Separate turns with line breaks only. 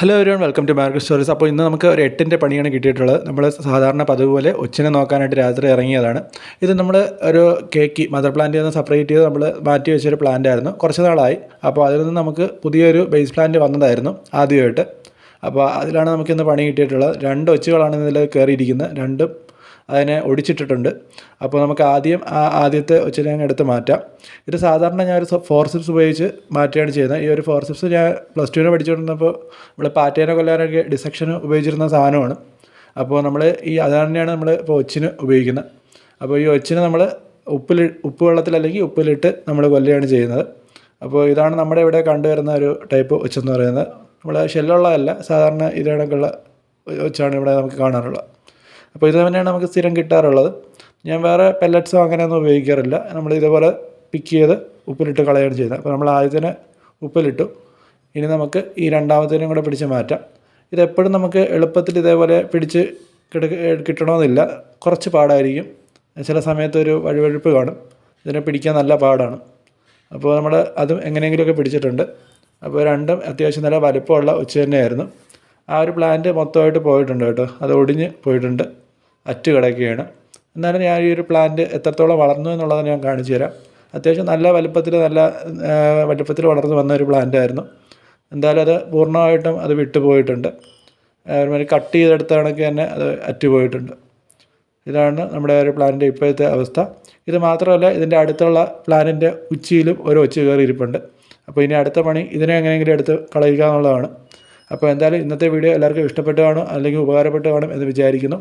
Hello everyone, welcome to market stories. അപ്പോൾ ഇന്ന് നമുക്ക് ഒരു 8ൻ്റെ പണിയാണ് കിട്ടിയിട്ടുള്ളത്. നമ്മൾ സാധാരണ പതിവ് പോലെ ഒച്ചിനെ നോക്കാനായിട്ട് രാത്രി ഇറങ്ങിയതാണ്. ഇത് നമ്മൾ ഒരു കേക്ക് മദർ പ്ലാന്റിൽ നിന്ന് സെപ്പറേറ്റ് ചെയ്ത് നമ്മൾ മാറ്റി വെച്ചൊരു പ്ലാന്റ് ആയിരുന്നു. കുറച്ച് നാളായി. അപ്പോൾ അതിൽ നിന്ന് നമുക്ക് പുതിയൊരു ബേസ് പ്ലാന്റ് വന്നതായിരുന്നു ആദ്യമായിട്ട്. അപ്പോൾ അതിലാണ് നമുക്കിന്ന് പണി കിട്ടിയിട്ടുള്ളത്. 2 ഒച്ചുകളാണ് ഇതിൽ കയറിയിരിക്കുന്നത്. രണ്ടും അതിനെ ഒടിച്ചിട്ടിട്ടുണ്ട്. അപ്പോൾ നമുക്ക് ആദ്യത്തെ ഒച്ചിനെ അങ്ങ് എടുത്ത് മാറ്റാം. ഇത് സാധാരണ ഞാനൊരു ഫോർസിപ്സ് ഉപയോഗിച്ച് മാറ്റുകയാണ് ചെയ്യുന്നത്. ഈ ഒരു ഫോർസിപ്സ് ഞാൻ +2 പഠിച്ചുകൊണ്ടിരുന്നപ്പോൾ നമ്മൾ പാറ്റേനെ കൊല്ലാനൊക്കെ ഡിസെക്ഷന് ഉപയോഗിച്ചിരുന്ന സാധനമാണ്. അപ്പോൾ അത് തന്നെയാണ് നമ്മൾ ഇപ്പോൾ ഒച്ചിന് ഉപയോഗിക്കുന്നത്. അപ്പോൾ ഈ ഒച്ചിനെ നമ്മൾ ഉപ്പ് വെള്ളത്തിൽ അല്ലെങ്കിൽ ഉപ്പിലിട്ട് നമ്മൾ കൊല്ലുകയാണ് ചെയ്യുന്നത്. അപ്പോൾ ഇതാണ് നമ്മുടെ ഇവിടെ കണ്ടുവരുന്ന ഒരു ടൈപ്പ് ഒച്ചെന്ന് പറയുന്നത്. നമ്മൾ ഷെല്ലുള്ളതല്ല, സാധാരണ ഇതേണക്കുള്ള ഒച്ചാണ് ഇവിടെ നമുക്ക് കാണാറുള്ളത്. അപ്പോൾ ഇത് തന്നെയാണ് നമുക്ക് സ്ഥിരം കിട്ടാറുള്ളത്. ഞാൻ വേറെ പെല്ലറ്റ്സോ അങ്ങനെയൊന്നും ഉപയോഗിക്കാറില്ല. നമ്മൾ ഇതേപോലെ പിക്ക് ചെയ്ത് ഉപ്പിലിട്ട് കളയാണ് ചെയ്യുന്നത്. അപ്പോൾ നമ്മൾ ആദ്യത്തിന് ഉപ്പിലിട്ടു. ഇനി നമുക്ക് ഈ രണ്ടാമത്തേനും കൂടെ പിടിച്ച് മാറ്റാം. ഇതെപ്പോഴും നമുക്ക് എളുപ്പത്തിൽ ഇതേപോലെ പിടിച്ച് കിട്ടണമെന്നില്ല. കുറച്ച് പാടായിരിക്കും. ചില സമയത്ത് ഒരു വഴുവഴുപ്പ് കാണും. ഇതിനെ പിടിക്കാൻ നല്ല പാടാണ്. അപ്പോൾ നമ്മൾ അതും എങ്ങനെയെങ്കിലുമൊക്കെ പിടിച്ചിട്ടുണ്ട്. അപ്പോൾ രണ്ടും അത്യാവശ്യം നല്ല വലുപ്പമുള്ള ഒച്ച തന്നെയായിരുന്നു. ആ ഒരു പ്ലാന്റ് മൊത്തമായിട്ട് പോയിട്ടുണ്ട് കേട്ടോ. അത് ഒടിഞ്ഞ് പോയിട്ടുണ്ട്, അറ്റ് കിടക്കുകയാണ്. എന്നാലും ഞാൻ ഈ ഒരു പ്ലാന്റ് എത്രത്തോളം വളർന്നു എന്നുള്ളത് ഞാൻ കാണിച്ചു തരാം. അത്യാവശ്യം നല്ല വലുപ്പത്തിൽ വളർന്നു വന്ന ഒരു പ്ലാന്റ് ആയിരുന്നു. എന്തായാലും അത് പൂർണ്ണമായിട്ടും അത് വിട്ടുപോയിട്ടുണ്ട്. ഒരുമാതിരി കട്ട് ചെയ്തെടുത്ത കണക്ക് തന്നെ അത് അറ്റ് പോയിട്ടുണ്ട്. ഇതാണ് നമ്മുടെ ഒരു പ്ലാന്റിൻ്റെ ഇപ്പോഴത്തെ അവസ്ഥ. ഇത് മാത്രമല്ല, ഇതിൻ്റെ അടുത്തുള്ള പ്ലാനിൻ്റെ ഉച്ചിയിലും ഒരു ഒച്ച് കയറി ഇരിപ്പുണ്ട്. അപ്പോൾ ഇനി അടുത്ത പണി ഇതിനെ എങ്ങനെയെങ്കിലും എടുത്ത് കളയുക എന്നുള്ളതാണ്. അപ്പോൾ എന്തായാലും ഇന്നത്തെ വീഡിയോ എല്ലാവർക്കും ഇഷ്ടപ്പെട്ട് കാണും അല്ലെങ്കിൽ ഉപകാരപ്പെട്ട് കാണും എന്ന് വിചാരിക്കുന്നു.